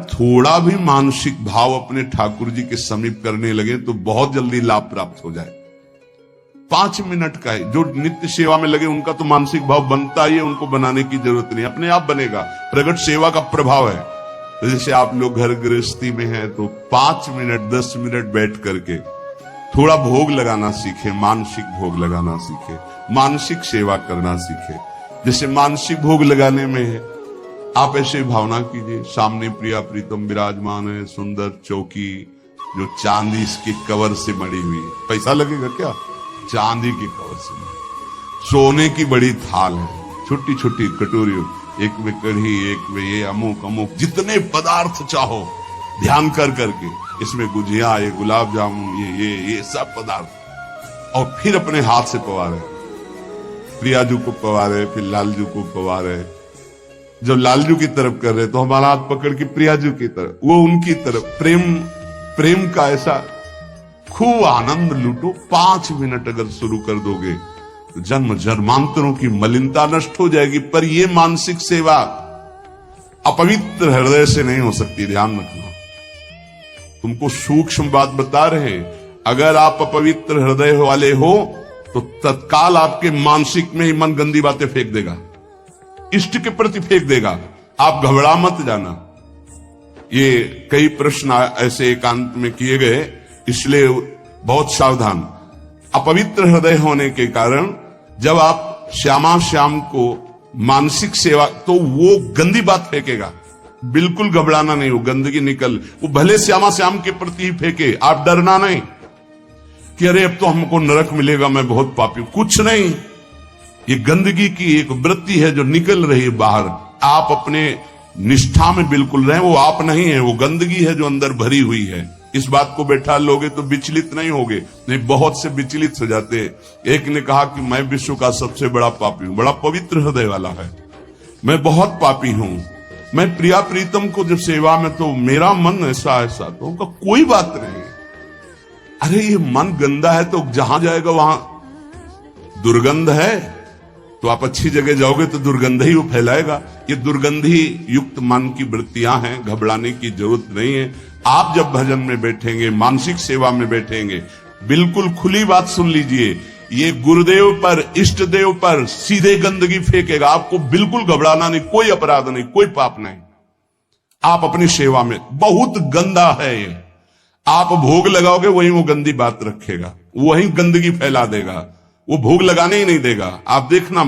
थोड़ा भी मानसिक भाव अपने ठाकुर जी के समीप करने लगे तो बहुत जल्दी लाभ प्राप्त हो जाए। 5 मिनट का है। जो नित्य सेवा में लगे उनका तो मानसिक भाव बनता ही है, उनको बनाने की जरूरत नहीं, अपने आप बनेगा। प्रगट सेवा का प्रभाव है। तो जैसे आप लोग घर गृहस्थी में हैं तो 5 मिनट 10 मिनट बैठ करके थोड़ा भोग लगाना सीखे, मानसिक भोग लगाना सीखे, मानसिक सेवा करना सीखे। जैसे मानसिक भोग लगाने में है, आप ऐसे भावना कीजिए सामने प्रिया प्रीतम विराजमान है, सुंदर चौकी जो चांदी इसके कवर से मड़ी हुई है। पैसा लगेगा क्या? चांदी के कवर से मड़ी। सोने की बड़ी थाल है, छोटी छोटी कटोरियों, एक में कढ़ी, एक में ये अमुक अमुक, जितने पदार्थ चाहो ध्यान कर करके, इसमें गुजिया, ये गुलाब जामुन, ये सब पदार्थ, और फिर अपने हाथ से पवारे, प्रियाजू को पवारे, फिर लालजू को पवारे। जब लालजू की तरफ कर रहे तो हमारा हाथ पकड़ के प्रियाजू की तरफ, वो उनकी तरफ, प्रेम का ऐसा खूब आनंद लूटो। 5 मिनट अगर शुरू कर दोगे तो जन्म जन्मांतरों की मलिनता नष्ट हो जाएगी। पर ये मानसिक सेवा अपवित्र हृदय से नहीं हो सकती, ध्यान रखना। तुमको सूक्ष्म बात बता रहे, अगर आप अपवित्र हृदय वाले हो तो तत्काल आपके मानसिक में ही मन गंदी बातें फेंक देगा, इष्ट के प्रति फेंक देगा। आप घबरा मत जाना। ये कई प्रश्न ऐसे एकांत में किए गए, इसलिए बहुत सावधान। अपवित्र हृदय होने के कारण जब आप श्यामा श्याम को मानसिक सेवा, तो वो गंदी बात फेंकेगा, बिल्कुल घबराना नहीं, वो गंदगी निकल, वो भले श्यामा श्याम के प्रति ही फेंके, आप डरना नहीं कि अरे अब तो हमको नरक मिलेगा, मैं बहुत पापी हूं। कुछ नहीं, ये गंदगी की एक वृत्ति है जो निकल रही है बाहर। आप अपने निष्ठा में बिल्कुल रहे, वो आप नहीं है, वो गंदगी है जो अंदर भरी हुई है। इस बात को बैठा लोगे तो विचलित नहीं होगे। नहीं, बहुत से विचलित हो जाते हैं। एक ने कहा कि मैं विश्व का सबसे बड़ा पापी हूं, बड़ा पवित्र हृदय वाला है, मैं बहुत पापी हूं, मैं प्रिया प्रीतम को जब सेवा में तो मेरा मन ऐसा ऐसा, तो उनका कोई बात नहीं। अरे ये मन गंदा है तो जहां जाएगा वहां दुर्गंध है, तो आप अच्छी जगह जाओगे तो दुर्गंध ही वो फैलाएगा। ये दुर्गंधी युक्त मन की वृत्तियां हैं, घबराने की जरूरत नहीं है। आप जब भजन में बैठेंगे, मानसिक सेवा में बैठेंगे, बिल्कुल खुली बात सुन लीजिए, ये गुरुदेव पर, इष्ट देव पर सीधे गंदगी फेंकेगा। आपको बिल्कुल घबराना नहीं, कोई अपराध नहीं, कोई पाप नहीं। आप अपनी सेवा में, बहुत गंदा है ये, आप भोग लगाओगे वहीं वो गंदी बात रखेगा, वहीं गंदगी फैला देगा, वो भोग लगाने ही नहीं देगा। आप देखना,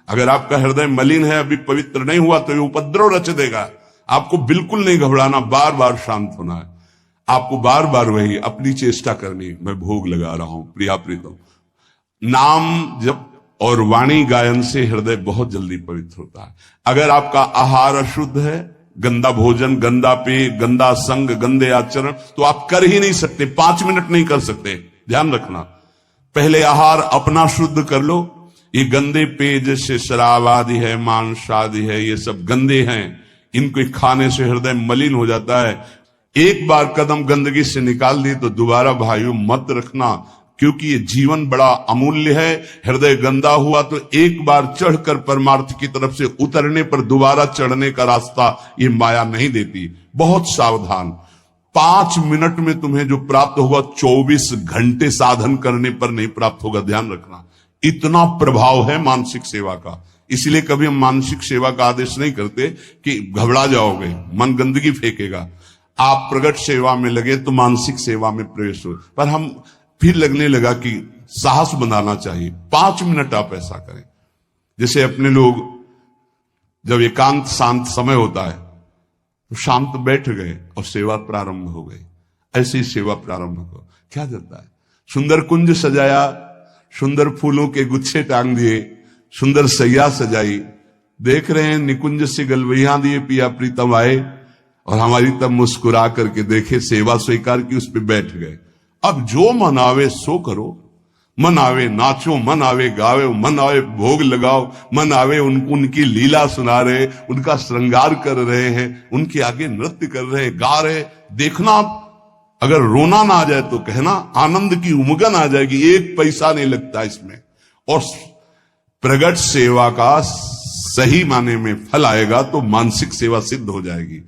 अगर आपका हृदय मलिन है, अभी पवित्र नहीं हुआ, तो ये उपद्रव रच देगा। आपको बिल्कुल नहीं घबराना, बार बार शांत होना है। आपको बार बार वही अपनी चेष्टा करनी, मैं भोग लगा रहा हूं प्रिया प्रीतम। नाम जप और वाणी गायन से हृदय बहुत जल्दी पवित्र होता है। अगर आपका आहार अशुद्ध है, गंदा भोजन, गंदा पेय, गंदा संग, गंदे आचरण, तो आप कर ही नहीं सकते, 5 मिनट नहीं कर सकते। ध्यान रखना, पहले आहार अपना शुद्ध कर लो। ये गंदे पेय जैसे शराब आदि है, मांस आदि है, ये सब गंदे हैं, इनको खाने से हृदय मलिन हो जाता है। एक बार कदम गंदगी से निकाल दी तो दोबारा भाइयों मत रखना, क्योंकि ये जीवन बड़ा अमूल्य है। हृदय गंदा हुआ तो एक बार चढ़कर परमार्थ की तरफ से उतरने पर दोबारा चढ़ने का रास्ता ये माया नहीं देती। बहुत सावधान। 5 मिनट में तुम्हें जो प्राप्त होगा 24 घंटे साधन करने पर नहीं प्राप्त होगा, ध्यान रखना। इतना प्रभाव है मानसिक सेवा का। इसलिए कभी हम मानसिक सेवा का आदेश नहीं करते कि घबरा जाओगे, मन गंदगी फेंकेगा। आप प्रगट सेवा में लगे तो मानसिक सेवा में प्रवेश हो। पर हम फिर लगने लगा कि साहस बनाना चाहिए। 5 मिनट आप ऐसा करें। जैसे अपने लोग जब एकांत शांत समय होता है तो शांत बैठ गए और सेवा प्रारंभ हो गई। ऐसी सेवा प्रारंभ हो, क्या जाता है, सुंदर कुंज सजाया, सुंदर फूलों के गुच्छे टांग दिए, सुंदर सैया सजाई, देख रहे हैं निकुंज से गलवैया दिए, पिया प्रीतम आए और हमारी तब मुस्कुरा करके देखे, सेवा स्वीकार की, उस पर बैठ गए। अब जो मन आवे सो करो, मन आवे नाचो, मन आवे गावे, मन आवे भोग लगाओ, मन आवे उनकी लीला सुना रहे, उनका श्रृंगार कर रहे हैं, उनके आगे नृत्य कर रहे, गा रहे। देखना, अगर रोना ना आ जाए तो कहना, आनंद की उमगन आ जाएगी। 1 पैसा नहीं लगता इसमें। और प्रगट सेवा का सही माने में फल आएगा तो मानसिक सेवा सिद्ध हो जाएगी।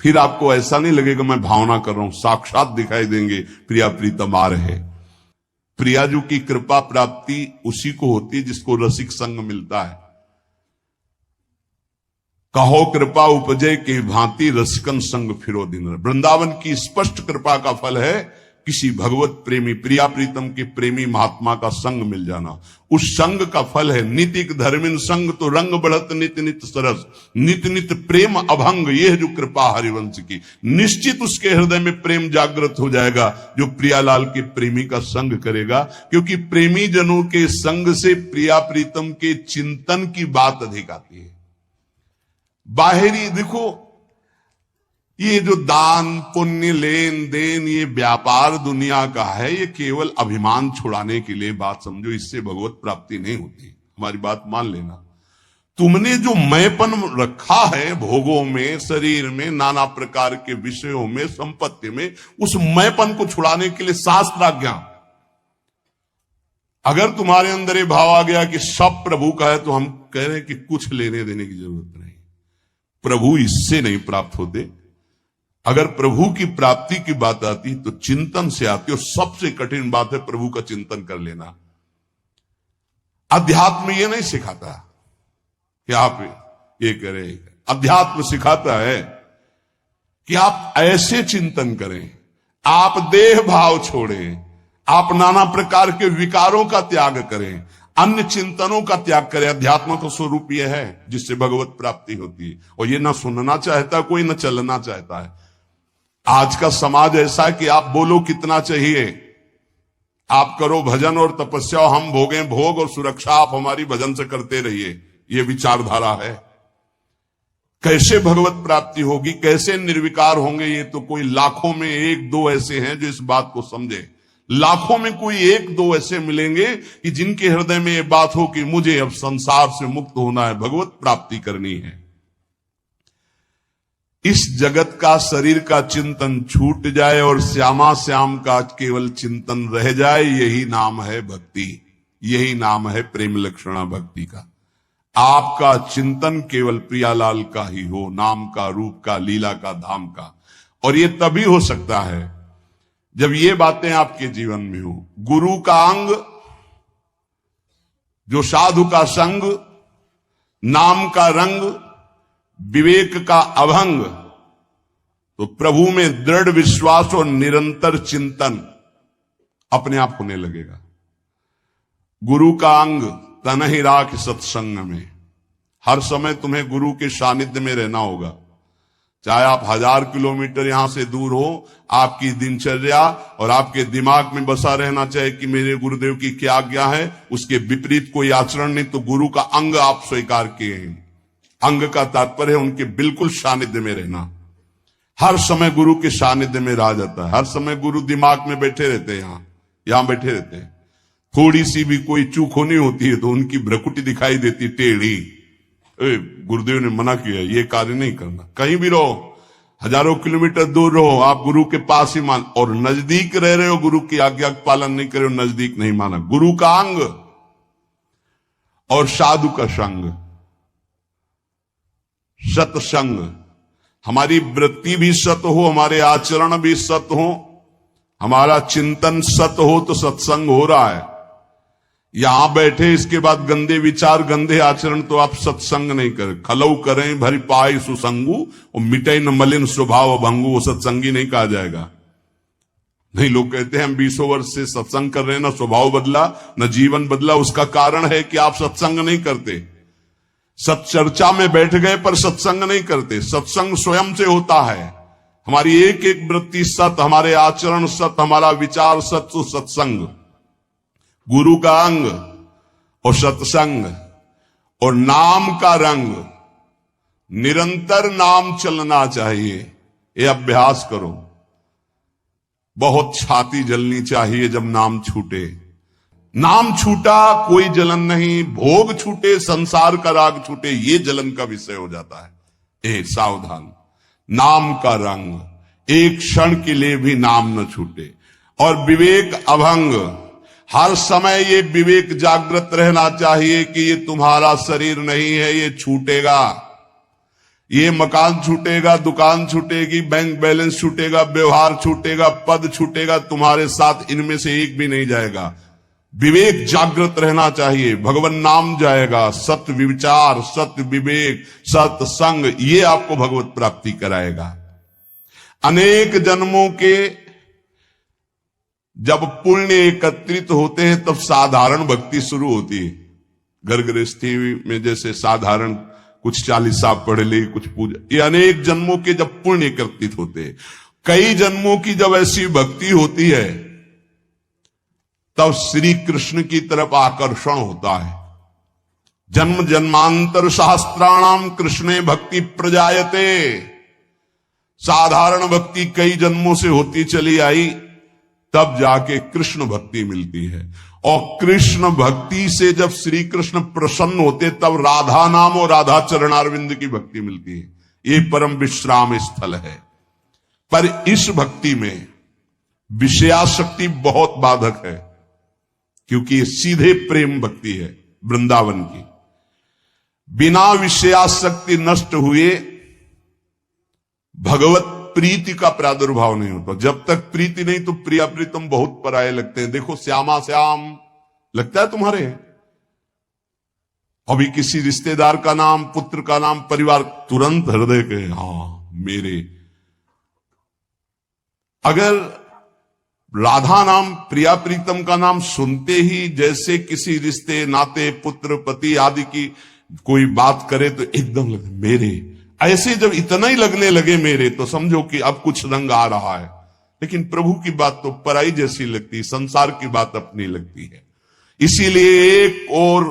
फिर आपको ऐसा नहीं लगेगा मैं भावना कर रहा हूं, साक्षात दिखाई देंगे प्रिया प्रीतम आ रहे। प्रियाजू की कृपा प्राप्ति उसी को होती है जिसको रसिक संग मिलता है। कहो कृपा उपजे के भांति रसिकन संग फिरो दिन। वृंदावन की स्पष्ट कृपा का फल है किसी भगवत प्रेमी प्रिया प्रीतम के प्रेमी महात्मा का संग मिल जाना। उस संग का फल है नितिक धर्मिन संग तो रंग बढ़त नित नित सरस, नित नित प्रेम अभंग। ये है जो कृपा हरिवंश की। निश्चित उसके हृदय में प्रेम जागृत हो जाएगा जो प्रियालाल के प्रेमी का संग करेगा, क्योंकि प्रेमी जनों के संग से प्रिया प्रीतम के चिंतन की बात अधिक आती है। बाहरी देखो, ये जो दान पुण्य लेन देन ये व्यापार दुनिया का है, ये केवल अभिमान छुड़ाने के लिए बात समझो, इससे भगवत प्राप्ति नहीं होती। हमारी बात मान लेना। तुमने जो मैंपन रखा है भोगों में, शरीर में, नाना प्रकार के विषयों में, संपत्ति में, उस मैंपन को छुड़ाने के लिए शास्त्राज्ञा। अगर तुम्हारे अंदर ये भाव आ गया कि सब प्रभु का है, तो हम कह रहे हैं कि कुछ लेने देने की जरूरत नहीं। प्रभु इससे नहीं प्राप्त होते। अगर प्रभु की प्राप्ति की बात आती तो चिंतन से आती, और सबसे कठिन बात है प्रभु का चिंतन कर लेना। अध्यात्म ये नहीं सिखाता कि आप ये करें, अध्यात्म सिखाता है कि आप ऐसे चिंतन करें, आप देह भाव छोड़ें, आप नाना प्रकार के विकारों का त्याग करें, अन्य चिंतनों का त्याग करें। अध्यात्म का स्वरूप यह है जिससे भगवत प्राप्ति होती है। और ये ना सुनना चाहता कोई, ना चलना चाहता है। आज का समाज ऐसा है कि आप बोलो कितना चाहिए, आप करो भजन और तपस्या, हम भोगें भोग और सुरक्षा आप हमारी भजन से करते रहिए। ये विचारधारा है। कैसे भगवत प्राप्ति होगी, कैसे निर्विकार होंगे, ये तो कोई लाखों में एक दो ऐसे हैं जो इस बात को समझे। लाखों में कोई एक दो ऐसे मिलेंगे कि जिनके हृदय में ये बात हो कि मुझे अब संसार से मुक्त होना है, भगवत प्राप्ति करनी है। इस जगत का शरीर का चिंतन छूट जाए और श्यामा श्याम का केवल चिंतन रह जाए, यही नाम है भक्ति, यही नाम है प्रेम लक्षणा भक्ति का। आपका चिंतन केवल प्रियालाल का ही हो, नाम का, रूप का, लीला का, धाम का। और ये तभी हो सकता है जब ये बातें आपके जीवन में हो। गुरु का अंग, जो साधु का संग, नाम का रंग, विवेक का अभंग, तो प्रभु में दृढ़ विश्वास और निरंतर चिंतन अपने आप होने लगेगा। गुरु का अंग तन ही राख सत्संग में। हर समय तुम्हें गुरु के सानिध्य में रहना होगा। चाहे आप 1000 किलोमीटर यहां से दूर हो, आपकी दिनचर्या और आपके दिमाग में बसा रहना चाहिए कि मेरे गुरुदेव की क्या आज्ञा है, उसके विपरीत कोई आचरण नहीं, तो गुरु का अंग आप स्वीकार किए हैं। अंग का तात्पर्य है उनके बिल्कुल सानिध्य में रहना। हर समय गुरु के सानिध्य में रहा जाता है। हर समय गुरु दिमाग में बैठे रहते हैं, यहां बैठे रहते हैं। थोड़ी सी भी कोई चूक होनी होती है तो उनकी भ्रकुटी दिखाई देती टेढ़ी। गुरुदेव ने मना किया, ये कार्य नहीं करना। कहीं भी रहो, हजारों किलोमीटर दूर रहो, आप गुरु के पास ही मान, और नजदीक रह रहे हो, गुरु की आज्ञा का पालन नहीं कर रहे हो, नजदीक नहीं माना। गुरु का अंग और साधु का संग, सत्संग। हमारी वृत्ति भी सत हो, हमारे आचरण भी सत हो, हमारा चिंतन सत हो, तो सत्संग हो रहा है। यहां बैठे इसके बाद गंदे विचार, गंदे आचरण, तो आप सत्संग नहीं करें। खलऊ करें भरी पाए सुसंगु, और मिटे न मलिन स्वभाव भंगु, वो सत्संगी नहीं कहा जाएगा। नहीं, लोग कहते हैं हम 20 वर्ष से सत्संग कर रहे हैं, ना स्वभाव बदला, न जीवन बदला। उसका कारण है कि आप सत्संग नहीं करते। सत्चर्चा में बैठ गए पर सत्संग नहीं करते। सत्संग स्वयं से होता है। हमारी एक एक वृत्ति सत, हमारे आचरण सत, हमारा विचार सत, तो सत्संग। गुरु का अंग और सत्संग और नाम का रंग, निरंतर नाम चलना चाहिए। ये अभ्यास करो। बहुत छाती जलनी चाहिए जब नाम छूटे। नाम छूटा कोई जलन नहीं, भोग छूटे, संसार का राग छूटे, ये जलन का विषय हो जाता है। सावधान। नाम का रंग, एक क्षण के लिए भी नाम न छूटे। और विवेक अभंग, हर समय ये विवेक जागृत रहना चाहिए कि ये तुम्हारा शरीर नहीं है, ये छूटेगा। ये मकान छूटेगा, दुकान छूटेगी, बैंक बैलेंस छूटेगा, व्यवहार छूटेगा, पद छूटेगा, तुम्हारे साथ इनमें से एक भी नहीं जाएगा। विवेक जागृत रहना चाहिए, भगवान नाम जाएगा, सत्य विचार, सत्य विवेक, सत्य संग, ये आपको भगवत प्राप्ति कराएगा। अनेक जन्मों के जब पुण्य एकत्रित होते हैं तब साधारण भक्ति शुरू होती है। घर गृहस्थी में जैसे साधारण कुछ 40 साल पढ़ ले, कुछ पूजा, ये अनेक जन्मों के जब पुण्य एकत्रित होते हैं, कई जन्मों की जब ऐसी भक्ति होती है तब श्री कृष्ण की तरफ आकर्षण होता है। जन्म जन्मांतर सहस्त्राणाम कृष्णे भक्ति प्रजायते। साधारण भक्ति कई जन्मों से होती चली आई, तब जाके कृष्ण भक्ति मिलती है। और कृष्ण भक्ति से जब श्री कृष्ण प्रसन्न होते तब राधा नाम और राधा चरणारविंद की भक्ति मिलती है। ये परम विश्राम स्थल है। पर इस भक्ति में विषयाशक्ति बहुत बाधक है, क्योंकि ये सीधे प्रेम भक्ति है वृंदावन की। बिना विषयाशक्ति नष्ट हुए भगवत प्रीति का प्रादुर्भाव नहीं होता। जब तक प्रीति नहीं तो प्रिया प्रीतम बहुत पराये लगते हैं। देखो श्यामा श्याम लगता है तुम्हारे, अभी किसी रिश्तेदार का नाम, पुत्र का नाम, परिवार, तुरंत हृदय के हाँ मेरे। अगर राधा नाम, प्रिया प्रीतम का नाम सुनते ही जैसे किसी रिश्ते, नाते, पुत्र, पति आदि की कोई बात करे तो एकदम लगे मेरे, ऐसे जब इतना ही लगने लगे मेरे, तो समझो कि अब कुछ रंग आ रहा है। लेकिन प्रभु की बात तो पराई जैसी लगती है, संसार की बात अपनी लगती है। इसीलिए एक और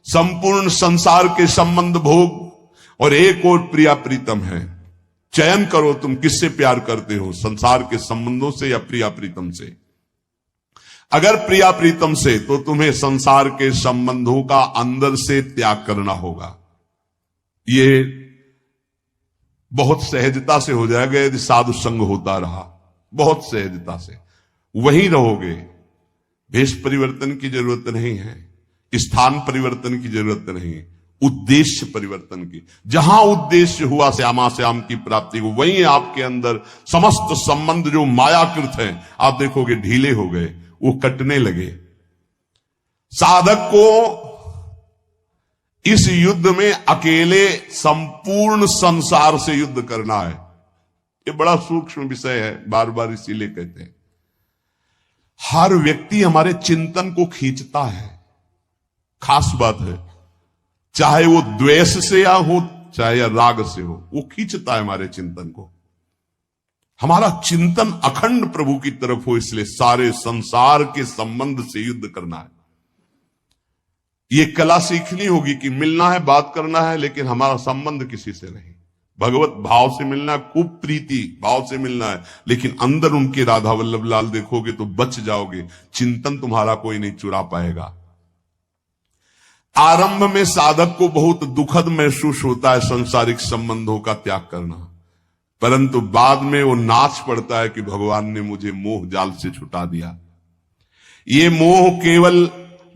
संपूर्ण संसार के संबंध भोग और एक और प्रिया प्रीतम है। चयन करो तुम किससे प्यार करते हो, संसार के संबंधों से या प्रिया प्रीतम से। अगर प्रिया प्रीतम से, तो तुम्हें संसार के संबंधों का अंदर से त्याग करना होगा। ये बहुत सहजता से हो जाएगा यदि साधु संग होता रहा, बहुत सहजता से वहीं रहोगे। भेष परिवर्तन की जरूरत नहीं है, स्थान परिवर्तन की जरूरत नहीं है, उद्देश्य परिवर्तन की। जहां उद्देश्य हुआ श्यामा श्याम की प्राप्ति को, वहीं आपके अंदर समस्त संबंध जो मायाकृत हैं आप देखोगे ढीले हो गए, वो कटने लगे। साधक को इस युद्ध में अकेले संपूर्ण संसार से युद्ध करना है। ये बड़ा सूक्ष्म विषय है, बार बार इसीलिए कहते हैं। हर व्यक्ति हमारे चिंतन को खींचता है, खास बात है। चाहे वो द्वेष से या हो, चाहे या राग से हो, वो खींचता है हमारे चिंतन को। हमारा चिंतन अखंड प्रभु की तरफ हो, इसलिए सारे संसार के संबंध से युद्ध करना है। ये कला सीखनी होगी कि मिलना है, बात करना है, लेकिन हमारा संबंध किसी से नहीं। भगवत भाव से मिलना है, खूब प्रीति भाव से मिलना है, लेकिन अंदर उनके राधा वल्लभ लाल देखोगे तो बच जाओगे। चिंतन तुम्हारा कोई नहीं चुरा पाएगा। आरंभ में साधक को बहुत दुखद महसूस होता है सांसारिक संबंधों का त्याग करना, परंतु बाद में वो नाच पड़ता है कि भगवान ने मुझे मोह जाल से छुटा दिया। ये मोह केवल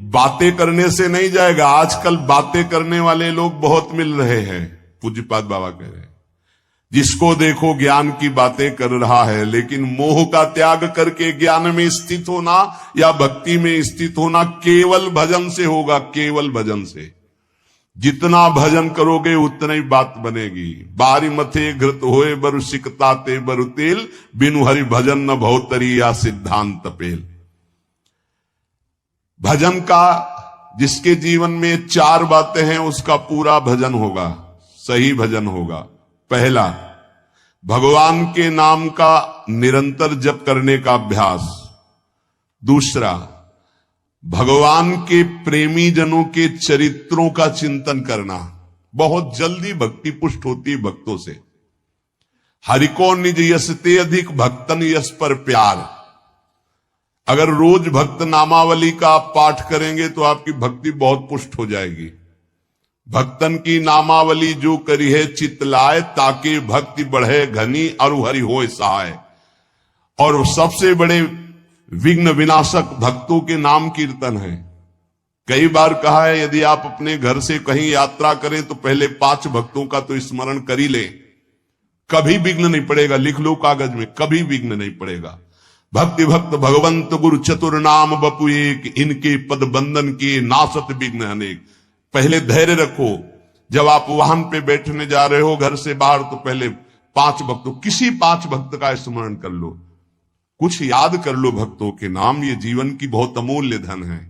बातें करने से नहीं जाएगा। आजकल बातें करने वाले लोग बहुत मिल रहे हैं। पूज्यपाद बाबा कह रहे हैं, जिसको देखो ज्ञान की बातें कर रहा है, लेकिन मोह का त्याग करके ज्ञान में स्थित होना या भक्ति में स्थित होना केवल भजन से होगा, केवल भजन से। जितना भजन करोगे उतना ही बात बनेगी। बारी मथे घृत होए बरु सिकता ते बरु तेल, बिनु हरि भजन न भौतरी या सिद्धांत पेल। भजन का जिसके जीवन में 4 बातें हैं उसका पूरा भजन होगा, सही भजन होगा। पहला, भगवान के नाम का निरंतर जप करने का अभ्यास। दूसरा, भगवान के प्रेमी जनों के चरित्रों का चिंतन करना। बहुत जल्दी भक्ति पुष्ट होती है भक्तों से। हरि को निज यश ते अधिक भक्तन यश पर प्यार। अगर रोज भक्त नामावली का आप पाठ करेंगे तो आपकी भक्ति बहुत पुष्ट हो जाएगी। भक्तन की नामावली जो करी है चित लाए, ताके भक्ति बढ़े घनी और हरि होए सहाय। और सबसे बड़े विघ्न विनाशक भक्तों के नाम कीर्तन है। कई बार कहा है यदि आप अपने घर से कहीं यात्रा करें तो पहले 5 भक्तों का तो स्मरण कर ही लें, कभी विघ्न नहीं पड़ेगा। लिख लो कागज में, कभी विघ्न नहीं पड़ेगा। भक्ति भक्त भगवंत गुरु चतुर नाम बपु एक, इनके पद बंधन के नासत विघ्न अनेक। पहले धैर्य रखो। जब आप वाहन पे बैठने जा रहे हो घर से बाहर, तो पहले 5 भक्तों, किसी 5 भक्त का स्मरण कर लो, कुछ याद कर लो भक्तों के नाम। ये जीवन की बहुत अमूल्य धन है।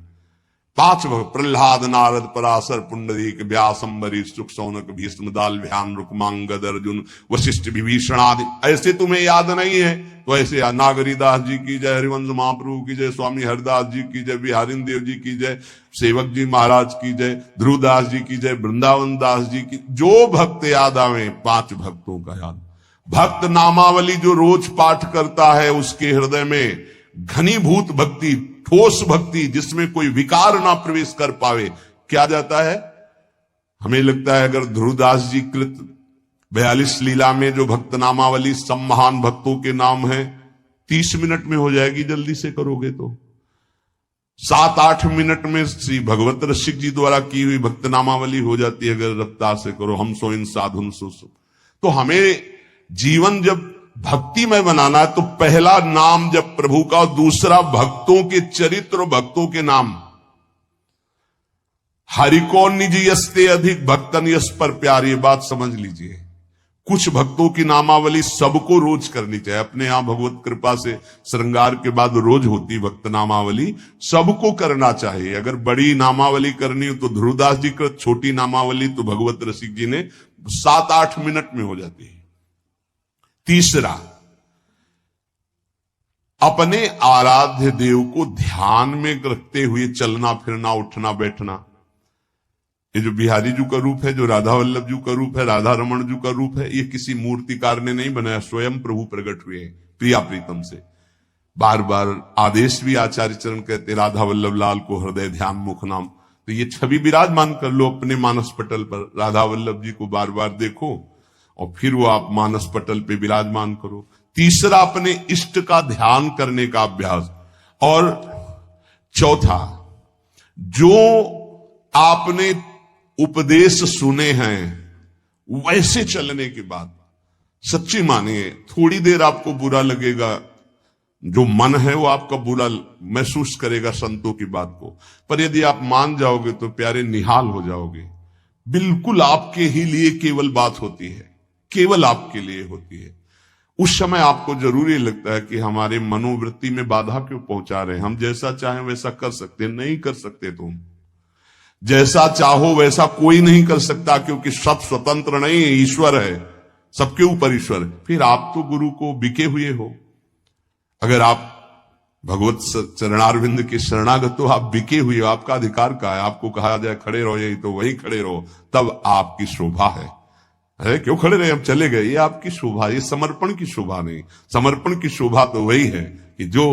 5 भक्त, प्रहलाद नारद पराशर पुंडरीक व्यास अम्बरीश सुख सौनक भीष्म दाल ध्यान रुक्मांगद अर्जुन वशिष्ठ विभीषण आदि। ऐसे तुम्हें याद नहीं है तो ऐसे नागरीदास जी की जय, हरिवंश महाप्रभु की जय, स्वामी हरिदास जी की जय, बिहारिन देव जी की जय, सेवक जी महाराज की जय, ध्रुवदास जी की जय, वृंदावन दास जी की, जो भक्त याद आवे 5 भक्तों का याद। भक्त नामावली जो रोज पाठ करता है उसके हृदय में घनीभूत भक्ति, ठोस भक्ति, जिसमें कोई विकार ना प्रवेश कर पावे, क्या जाता है। हमें लगता है अगर ध्रुवदास जी कृत 42 लीला में जो भक्त नामावली सब महान भक्तों के नाम है 30 मिनट में हो जाएगी, जल्दी से करोगे तो 7-8 मिनट में श्री भगवत रसिक जी द्वारा की हुई भक्त नामावली हो जाती है अगर रफ्तार से करो। हम सो इन साधुन सो। तो हमें जीवन जब भक्ति में बनाना है तो पहला नाम जब प्रभु का, दूसरा भक्तों के चरित्र, भक्तों के नाम। हरि को निज यस्ते अधिक भक्तन यस पर प्यार, ये बात समझ लीजिए। कुछ भक्तों की नामावली सबको रोज करनी चाहिए। अपने यहां भगवत कृपा से श्रृंगार के बाद रोज होती भक्त नामावली, सबको करना चाहिए। अगर बड़ी नामावली करनी हो तो ध्रुवदास जी कृत छोटी नामावली तो भगवत रसिक जी ने 7-8 मिनट में हो जाती है। तीसरा, अपने आराध्य देव को ध्यान में रखते हुए चलना फिरना उठना बैठना। ये जो बिहारी जी का रूप है, जो राधा वल्लभ जी का रूप है, राधा रमन जी का रूप है, ये किसी मूर्तिकार ने नहीं बनाया, स्वयं प्रभु प्रकट हुए हैं प्रिया प्रीतम से। बार बार आदेश भी आचार्य चरण कहते, राधा वल्लभ लाल को हृदय ध्यान मुख नाम। तो ये छवि विराजमान कर लो अपने मानस पटल पर, राधा वल्लभ जी को बार बार देखो और फिर वो आप मानस पटल पे विराजमान करो। तीसरा, अपने इष्ट का ध्यान करने का अभ्यास। और चौथा, जो आपने उपदेश सुने हैं वैसे चलने के बाद, सच्ची मानिए थोड़ी देर आपको बुरा लगेगा, जो मन है वो आपका बुरा महसूस करेगा संतों की बात को, पर यदि आप मान जाओगे तो प्यारे निहाल हो जाओगे। बिल्कुल आपके ही लिए केवल बात होती है, केवल आपके लिए होती है। उस समय आपको जरूरी लगता है कि हमारे मनोवृत्ति में बाधा क्यों पहुंचा रहे हैं, हम जैसा चाहें वैसा कर सकते, नहीं कर सकते। तुम जैसा चाहो वैसा कोई नहीं कर सकता, क्योंकि सब स्वतंत्र नहीं है, ईश्वर है, सबके ऊपर ईश्वर। फिर आप तो गुरु को बिके हुए हो। अगर आप भगवत चरणारविंद के शरणागत हो, आप बिके हुए हो, आपका अधिकार का है। आपको कहा जाए खड़े रहो, यही तो वही खड़े रहो, तब आपकी शोभा है। अरे क्यों खड़े रहे, हम चले गए, ये आपकी शोभा, ये समर्पण की शोभा नहीं। समर्पण की शोभा तो वही है कि जो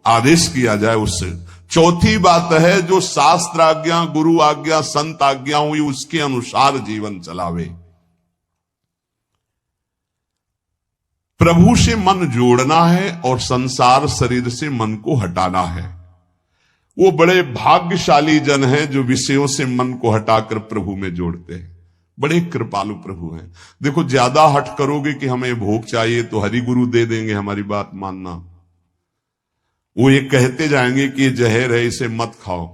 आदेश किया जाए उससे। चौथी बात है, जो शास्त्र आज्ञा, गुरु आज्ञा, संत आज्ञा हुई उसके अनुसार जीवन चलावे। प्रभु से मन जोड़ना है और संसार शरीर से मन को हटाना है। वो बड़े भाग्यशाली जन हैं जो विषयों से मन को हटाकर प्रभु में जोड़ते हैं। बड़े कृपालु प्रभु हैं। देखो, ज्यादा हट करोगे कि हमें भोग चाहिए तो हरि गुरु दे देंगे, हमारी बात मानना। वो ये कहते जाएंगे कि ये जहर है, इसे मत खाओ,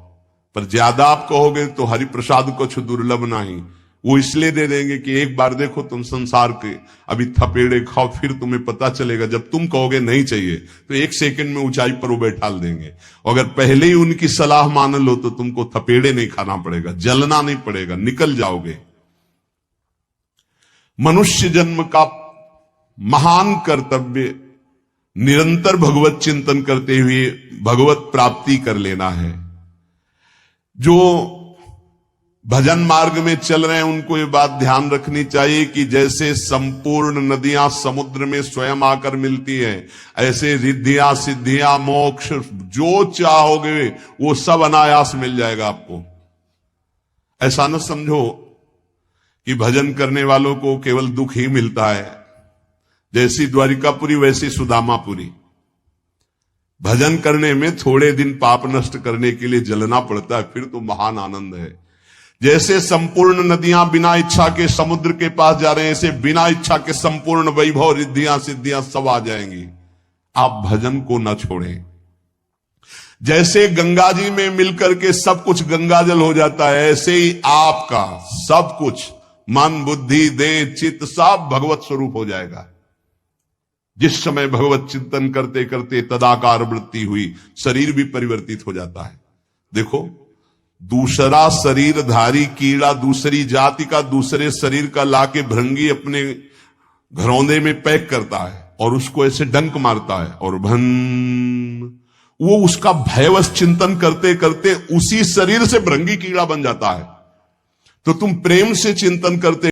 पर ज्यादा आप कहोगे तो हरि प्रसाद कुछ दुर्लभ नहीं, वो इसलिए दे देंगे कि एक बार देखो तुम संसार के अभी थपेड़े खाओ, फिर तुम्हें पता चलेगा। जब तुम कहोगे नहीं चाहिए तो 1 सेकंड में ऊंचाई पर वो बैठाल देंगे। अगर पहले ही उनकी सलाह मान लो तो तुमको थपेड़े नहीं खाना पड़ेगा, जलना नहीं पड़ेगा, निकल जाओगे। मनुष्य जन्म का महान कर्तव्य निरंतर भगवत चिंतन करते हुए भगवत प्राप्ति कर लेना है। जो भजन मार्ग में चल रहे हैं उनको ये बात ध्यान रखनी चाहिए कि जैसे संपूर्ण नदियां समुद्र में स्वयं आकर मिलती हैं, ऐसे रिद्धियां सिद्धियां मोक्ष जो चाहोगे वो सब अनायास मिल जाएगा आपको। ऐसा न समझो कि भजन करने वालों को केवल दुख ही मिलता है। जैसी द्वारिकापुरी वैसी सुदामापुरी। भजन करने में थोड़े दिन पाप नष्ट करने के लिए जलना पड़ता है, फिर तो महान आनंद है। जैसे संपूर्ण नदियां बिना इच्छा के समुद्र के पास जा रहे हैं, ऐसे बिना इच्छा के संपूर्ण वैभव रिद्धियां सिद्धियां सब आ जाएंगी। आप भजन को न छोड़ें। जैसे गंगा जी में मिलकर के सब कुछ गंगाजल हो जाता है, ऐसे ही आपका सब कुछ मन बुद्धि देह चित्त सब भगवत स्वरूप हो जाएगा। जिस समय भगवत चिंतन करते करते तदाकार वृत्ति हुई, शरीर भी परिवर्तित हो जाता है। देखो, दूसरा शरीरधारी कीड़ा दूसरी जाति का दूसरे शरीर का लाके भृंगी अपने घरौंदे में पैक करता है और उसको ऐसे डंक मारता है और भन, वो उसका भयवश चिंतन करते करते उसी शरीर से भृंगी कीड़ा बन जाता है। तो तुम प्रेम से चिंतन करते